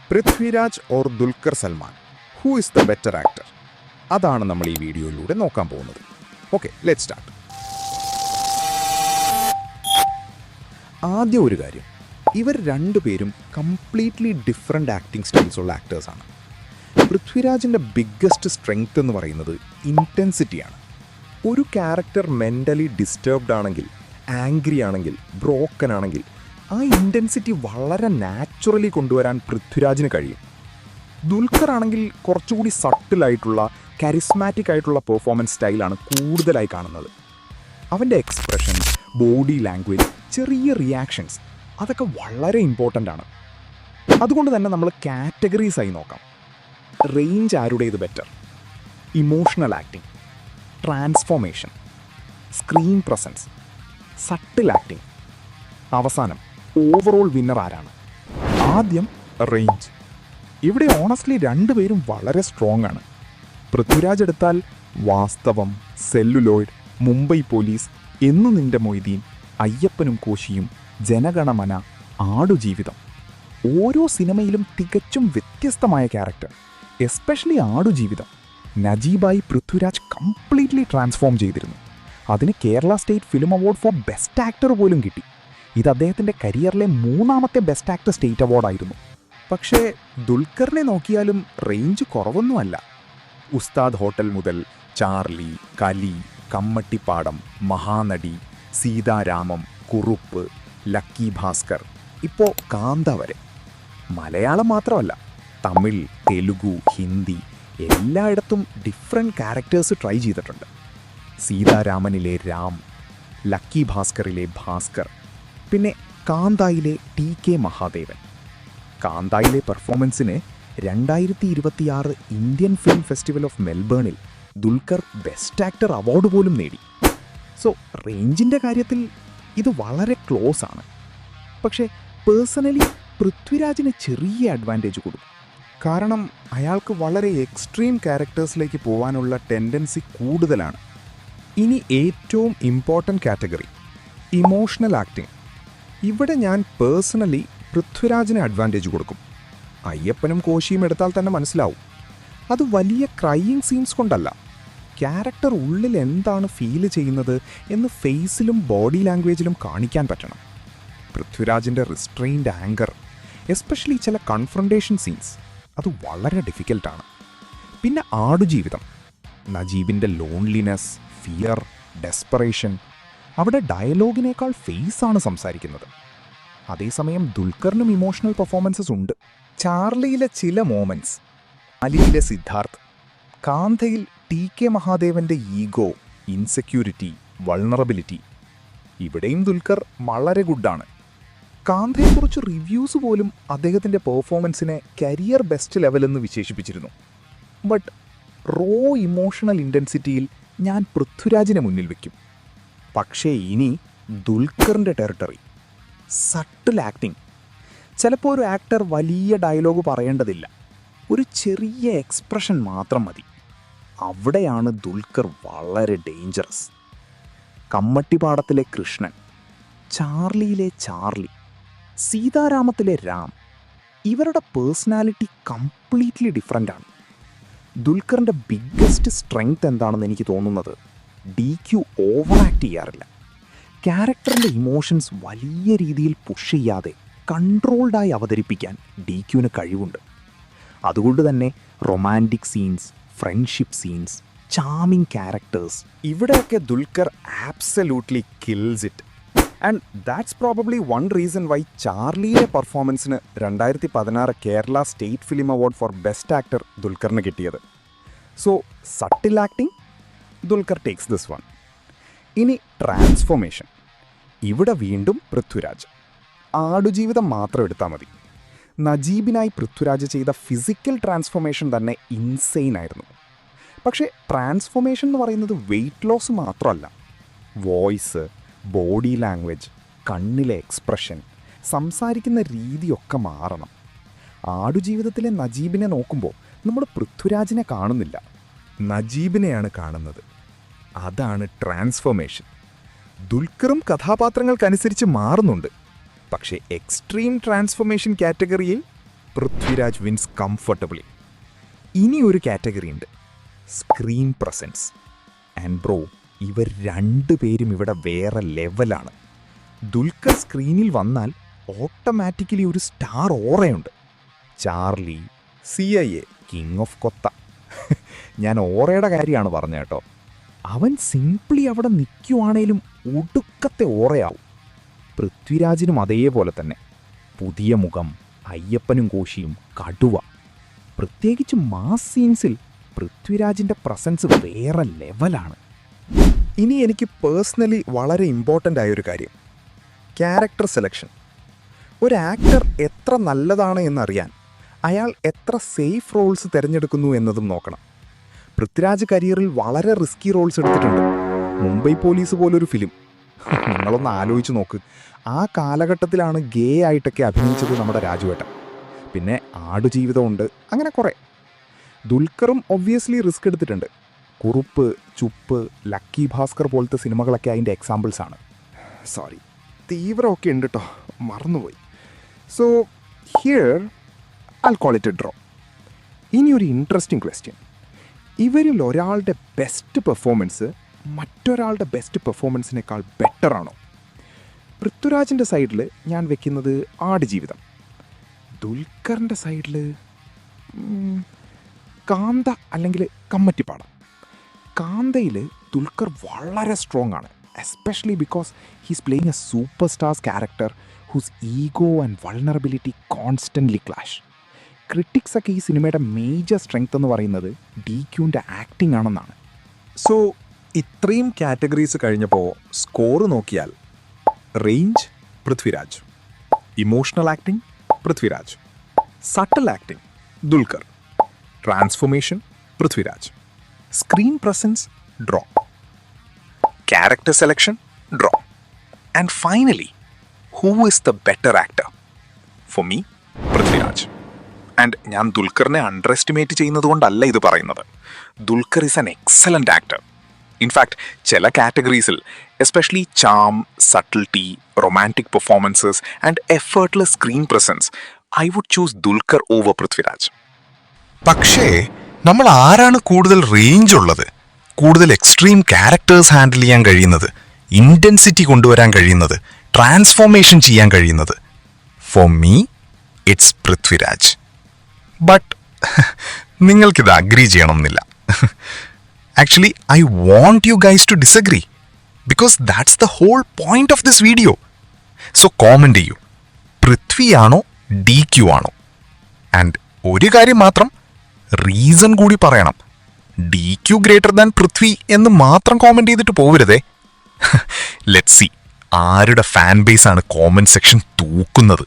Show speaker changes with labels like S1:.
S1: Prithviraj or Dulquer Salman, who is the better actor? അതാണ് നമ്മൾ ഈ വീഡിയോയിലൂടെ നോക്കാൻ പോകുന്നത്. Okay, let's start. ആദ്യം ഒരു കാര്യം, ഇവർ രണ്ടുപേരും കംപ്ലീറ്റ്ലി ഡിഫറെൻ്റ് ആക്ടിംഗ് സ്റ്റൈൽസ് ഉള്ള ആക്ടേഴ്സാണ്. പൃഥ്വിരാജിൻ്റെ ബിഗ്ഗസ്റ്റ് സ്ട്രെങ്ത് എന്ന് പറയുന്നത് ഇൻറ്റൻസിറ്റിയാണ്. ഒരു ക്യാരക്ടർ മെൻ്റലി ഡിസ്റ്റർബ്ഡ് ആണെങ്കിൽ, ആംഗ്രി ആണെങ്കിൽ, ബ്രോക്കൺ ആണെങ്കിൽ ആ ഇൻറ്റൻസിറ്റി വളരെ നാച്ചുറലി കൊണ്ടുവരാൻ പൃഥ്വിരാജിന് കഴിയും. ദുൽഖർ ആണെങ്കിൽ കുറച്ചുകൂടി സട്ടിലായിട്ടുള്ള കരിസ്മാറ്റിക് ആയിട്ടുള്ള പെർഫോമൻസ് സ്റ്റൈലാണ് കൂടുതലായി കാണുന്നത്. അവൻ്റെ എക്സ്പ്രഷൻ, ബോഡി ലാംഗ്വേജ്, ചെറിയ റിയാക്ഷൻസ് അതൊക്കെ വളരെ ഇമ്പോർട്ടൻ്റ് ആണ്. അതുകൊണ്ട് തന്നെ നമ്മൾ കാറ്റഗറീസായി നോക്കാം. റേഞ്ച് ആരുടേത് better? Emotional acting, transformation, screen presence, subtle acting, അവസാനം ഓവറോൾ വിന്നർ ആരാണ്? ആദ്യം റേഞ്ച്. ഇവിടെ ഓണസ്റ്റ്ലി രണ്ടുപേരും വളരെ സ്ട്രോങ് ആണ്. പൃഥ്വിരാജ് എടുത്താൽ വാസ്തവം, സെല്ലുലോയിഡ്, മുംബൈ പോലീസ്, എന്നു നിന്റെ മൊയ്തീൻ, അയ്യപ്പനും കോശിയും, ജനഗണമന, ആടുജീവിതം. ഓരോ സിനിമയിലും തികച്ചും വ്യത്യസ്തമായ ക്യാരക്ടർ. എസ്പെഷ്യലി ആടുജീവിതം നജീബായി പൃഥ്വിരാജ് കംപ്ലീറ്റ്ലി ട്രാൻസ്ഫോം ചെയ്തിരുന്നു. അതിന് Kerala state film award for best actor പോലും കിട്ടി. ഇത് അദ്ദേഹത്തിൻ്റെ കരിയറിലെ 3ാമത്തെ ബെസ്റ്റ് ആക്ടർ സ്റ്റേറ്റ് അവാർഡായിരുന്നു. പക്ഷേ ദുൽഖറിനെ നോക്കിയാലും റേഞ്ച് കുറവൊന്നുമല്ല. ഉസ്താദ് ഹോട്ടൽ മുതൽ ചാർലി, കലി, കമ്മട്ടിപ്പാടം, മഹാനടി, സീതാരാമം, കുറുപ്പ്, ലക്കി ഭാസ്കർ, ഇപ്പോൾ കാന്ത വരെ. മലയാളം മാത്രമല്ല, തമിഴ്, തെലുഗു, ഹിന്ദി എല്ലായിടത്തും ഡിഫറെൻറ്റ് ക്യാരക്ടേഴ്സ് ട്രൈ ചെയ്തിട്ടുണ്ട്. സീതാരാമനിലെ രാം, ലക്കി ഭാസ്കറിലെ ഭാസ്കർ, പിന്നെ കാന്തായിലെ TK മഹാദേവൻ. കാന്തായിലെ പെർഫോമൻസിന് 2026 ഇന്ത്യൻ ഫിലിം ഫെസ്റ്റിവൽ ഓഫ് മെൽബേണിൽ ദുൽഖർ ബെസ്റ്റ് ആക്ടർ അവാർഡ് പോലും നേടി. സോ റേഞ്ചിൻ്റെ കാര്യത്തിൽ ഇത് വളരെ ക്ലോസ് ആണ്. പക്ഷേ പേഴ്സണലി പൃഥ്വിരാജിന് ചെറിയ അഡ്വാൻറ്റേജ് കൊടുക്കും. കാരണം അയാൾക്ക് വളരെ എക്സ്ട്രീം ക്യാരക്ടേഴ്സിലേക്ക് പോകാനുള്ള ടെൻഡൻസി കൂടുതലാണ്. ഇനി ഏറ്റവും ഇമ്പോർട്ടൻ്റ് കാറ്റഗറി, ഇമോഷണൽ ആക്ടിംഗ്. ഇവിടെ ഞാൻ പേഴ്സണലി പൃഥ്വിരാജിന് അഡ്വാൻറ്റേജ് കൊടുക്കും. അയ്യപ്പനും കോശിയും എടുത്താൽ തന്നെ മനസ്സിലാവും. അത് വലിയ ക്രൈയിങ് സീൻസ് കൊണ്ടല്ല, ക്യാരക്ടർ ഉള്ളിൽ എന്താണ് ഫീൽ ചെയ്യുന്നത് എന്ന് ഫേസിലും ബോഡി ലാംഗ്വേജിലും കാണിക്കാൻ പറ്റണം. പൃഥ്വിരാജിൻ്റെ റിസ്ട്രെയിൻഡ് ആങ്കർ, എസ്പെഷ്യലി ചില കൺഫ്രണ്ടേഷൻ സീൻസ്, അത് വളരെ ഡിഫിക്കൽട്ടാണ്. പിന്നെ ആടുജീവിതം, നജീബിൻ്റെ ലോൺലിനെസ്, ഫിയർ, ഡെസ്പറേഷൻ, അവിടെ ഡയലോഗിനേക്കാൾ ഫേസാണ് സംസാരിക്കുന്നത്. അതേസമയം ദുൽഖറിനും ഇമോഷണൽ പെർഫോമൻസസ് ഉണ്ട്. ചാർലിയിലെ ചില മോമെൻറ്റ്സ്, അലിയിലെ സിദ്ധാർത്ഥ്, കാന്തയിൽ TK മഹാദേവൻ്റെ ഈഗോ, ഇൻസെക്യൂരിറ്റി, വൾണറബിലിറ്റി, ഇവിടെയും ദുൽഖർ വളരെ ഗുഡാണ്. കാന്തയെക്കുറിച്ച് റിവ്യൂസ് പോലും അദ്ദേഹത്തിൻ്റെ പെർഫോമൻസിനെ കരിയർ ബെസ്റ്റ് ലെവലെന്ന് വിശേഷിപ്പിച്ചിരുന്നു. ബട്ട് റോ ഇമോഷണൽ ഇൻറ്റൻസിറ്റിയിൽ ഞാൻ പൃഥ്വിരാജിനെ മുന്നിൽ വയ്ക്കും. പക്ഷേ ഇനി ദുൽഖറിൻ്റെ ടെറിട്ടറി, സട്ടിൽ ആക്ടിംഗ്. ചിലപ്പോൾ ഒരു ആക്ടർ വലിയ ഡയലോഗ് പറയേണ്ടതില്ല, ഒരു ചെറിയ എക്സ്പ്രഷൻ മാത്രം മതി. അവിടെയാണ് ദുൽഖർ വളരെ ഡേഞ്ചറസ്. കമ്മട്ടിപ്പാടത്തിലെ കൃഷ്ണൻ, ചാർലിയിലെ ചാർലി, സീതാരാമത്തിലെ രാം, ഇവരുടെ പേഴ്സണാലിറ്റി കംപ്ലീറ്റ്ലി ഡിഫറൻ്റ് ആണ്. ദുൽഖറിൻ്റെ ബിഗ്ഗസ്റ്റ് സ്ട്രെങ്ത് എന്താണെന്ന് എനിക്ക് തോന്നുന്നത്, DQ ഓവർ ആക്ട് ചെയ്യാറില്ല. ക്യാരക്ടറിൻ്റെ ഇമോഷൻസ് വലിയ രീതിയിൽ പുഷ് ചെയ്യാതെ കൺട്രോൾഡായി അവതരിപ്പിക്കാൻ DQന് കഴിവുണ്ട്. അതുകൊണ്ട് തന്നെ romantic scenes, friendship scenes, charming characters, ഇവിടെയൊക്കെ Dulquer absolutely kills it. And that's probably one reason why ചാർലിയിലെ പെർഫോമൻസിന് 2016 Kerala state film award for best actor ദുൽഖറിന് കിട്ടിയത്. So subtle acting, Dulquer takes this one. ഇനി ട്രാൻസ്ഫോർമേഷൻ, ഇവിടെ വീണ്ടും പൃഥ്വിരാജ്. ആടുജീവിതം മാത്രം എടുത്താൽ മതി. നജീബിനായി പൃഥ്വിരാജ് ചെയ്ത ഫിസിക്കൽ ട്രാൻസ്ഫോർമേഷൻ തന്നെ ഇൻസെയിൻ ആയിരുന്നു. പക്ഷേ ട്രാൻസ്ഫോർമേഷൻ എന്ന് പറയുന്നത് വെയ്റ്റ് ലോസ് മാത്രമല്ല, വോയിസ്, ബോഡി ലാംഗ്വേജ്, കണ്ണിലെ എക്സ്പ്രഷൻ, സംസാരിക്കുന്ന രീതിയൊക്കെ മാറണം. ആടുജീവിതത്തിലെ നജീബിനെ നോക്കുമ്പോൾ നമ്മൾ പൃഥ്വിരാജിനെ കാണുന്നില്ല, നജീബിനെയാണ് കാണുന്നത്. അതാണ് ട്രാൻസ്ഫോർമേഷൻ. ദുൽഖറും കഥാപാത്രങ്ങൾക്കനുസരിച്ച് മാറുന്നുണ്ട്. പക്ഷേ എക്സ്ട്രീം ട്രാൻസ്ഫോർമേഷൻ കാറ്റഗറിയിൽ പൃഥ്വിരാജ് വിൻസ് കംഫർട്ടബിളി. ഇനി ഒരു കാറ്റഗറി ഉണ്ട്, സ്ക്രീൻ പ്രസൻസ്. ആൻഡ് ബ്രോ, ഇവർ രണ്ടുപേരും ഇവിടെ വേറെ ലെവലാണ്. ദുൽഖർ സ്ക്രീനിൽ വന്നാൽ ഓട്ടോമാറ്റിക്കലി ഒരു സ്റ്റാർ ഓറയുണ്ട്. Charlie, CIA, king of Kotha. ഞാൻ ഓറയുടെ കാര്യമാണ് പറഞ്ഞത് കേട്ടോ. അവൻ സിംപ്ലി അവിടെ നിൽക്കുവാണേലും ഒടുക്കത്തെ ഓറയാവും. പൃഥ്വിരാജിനും അതേപോലെ തന്നെ. പുതിയ മുഖം, അയ്യപ്പനും കോശിയും, കടുവ. പ്രത്യേകിച്ച് മാസ് സീൻസിൽ പൃഥ്വിരാജിൻ്റെ പ്രസൻസ് വേറെ ലെവലാണ്. ഇനി എനിക്ക് പേഴ്സണലി വളരെ ഇമ്പോർട്ടൻ്റ് ആയൊരു കാര്യം, ക്യാരക്ടർ സെലക്ഷൻ. ഒരു ആക്ടർ എത്ര നല്ലതാണ് എന്നറിയാൻ അയാൾ എത്ര സേഫ് റോൾസ് തിരഞ്ഞെടുക്കുന്നു എന്നതും നോക്കണം. പൃഥ്വിരാജ് കരിയറിൽ വളരെ റിസ്കി റോൾസ് എടുത്തിട്ടുണ്ട്. മുംബൈ പോലീസ് പോലൊരു ഫിലിം, നിങ്ങളൊന്ന് ആലോചിച്ച് നോക്ക്. ആ കാലഘട്ടത്തിലാണ് ഗേ ആയിട്ടൊക്കെ അഭിനയിച്ചത് നമ്മുടെ രാജുവേട്ടൻ. പിന്നെ ആടുജീവിതമുണ്ട്, അങ്ങനെ കുറേ. ദുൽഖറും ഒബ്വിയസ്ലി റിസ്ക് എടുത്തിട്ടുണ്ട്. കുറുപ്പ്, ചുപ്പ്, ലക്കി ഭാസ്കർ പോലത്തെ സിനിമകളൊക്കെ അതിൻ്റെ എക്സാമ്പിൾസാണ്. സോറി, തീവ്രമൊക്കെ ഉണ്ട് കേട്ടോ, മറന്നുപോയി. So here I call it A draw. ഇനിയൊരു ഇൻട്രസ്റ്റിംഗ് ക്വസ്റ്റ്യൻ, ഇവരിൽ ഒരാളുടെ ബെസ്റ്റ് പെർഫോമൻസ് മറ്റൊരാളുടെ ബെസ്റ്റ് പെർഫോമൻസിനേക്കാൾ ബെറ്ററാണോ? പൃഥ്വിരാജിൻ്റെ സൈഡിൽ ഞാൻ വെക്കുന്നത് ആടുജീവിതം. ദുൽഖറിൻ്റെ സൈഡിൽ കാന്ത അല്ലെങ്കിൽ കമ്മറ്റിപ്പാടം. കാന്തയിൽ ദുൽഖർ വളരെ സ്ട്രോങ് ആണ്, especially because he's playing a super star's character whose ego and vulnerability constantly clash. ക്രിട്ടിക്സൊക്കെ ഈ സിനിമയുടെ മേജർ സ്ട്രെങ്ത് എന്ന് പറയുന്നത് DQൻ്റെ ആക്ടിംഗ് ആണെന്നാണ്. സോ ഇത്രയും കാറ്റഗറീസ് കഴിഞ്ഞപ്പോൾ സ്കോർ നോക്കിയാൽ range Prithviraj, emotional acting Prithviraj, subtle acting Dulquer, transformation Prithviraj, screen presence draw, character selection draw, and finally who is the better actor? For me Prithviraj. And ഞാൻ ദുൽഖറിനെ അണ്ടർ എസ്റ്റിമേറ്റ് ചെയ്യുന്നത് കൊണ്ടല്ല ഇത് പറയുന്നത്. Dulquer is an excellent actor. In fact ചില കാറ്റഗറീസിൽ especially charm, subtlety, romantic performances and effortless screen presence, I would choose Dulquer over Prithviraj.
S2: പക്ഷേ നമ്മൾ ആരാണ് കൂടുതൽ റേഞ്ച് ഉള്ളത്, കൂടുതൽ എക്സ്ട്രീം ക്യാരക്ടേഴ്സ് ഹാൻഡിൽ ചെയ്യാൻ കഴിയുന്നത്, ഇൻറ്റൻസിറ്റി കൊണ്ടുവരാൻ കഴിയുന്നത്, ട്രാൻസ്ഫോർമേഷൻ ചെയ്യാൻ കഴിയുന്നത്? For me it's Prithviraj. But നിങ്ങൾക്കിത് അഗ്രി ചെയ്യണമെന്നില്ല. Actually, I want you guys to disagree because that's the whole point of this video. So comment ചെയ്യൂ, പൃഥ്വി ആണോ DQ ആണോ? ആൻഡ് ഒരു കാര്യം മാത്രം, റീസൺ കൂടി പറയണം. DQ ഗ്രേറ്റർ ദാൻ പൃഥ്വി എന്ന് മാത്രം കോമെന്റ് ചെയ്തിട്ട് പോവരുതേ. ലെറ്റ്സ് സീ ആരുടെ ഫാൻ ബേസ് ആണ് കോമെന്റ് സെക്ഷൻ തൂക്കുന്നത്.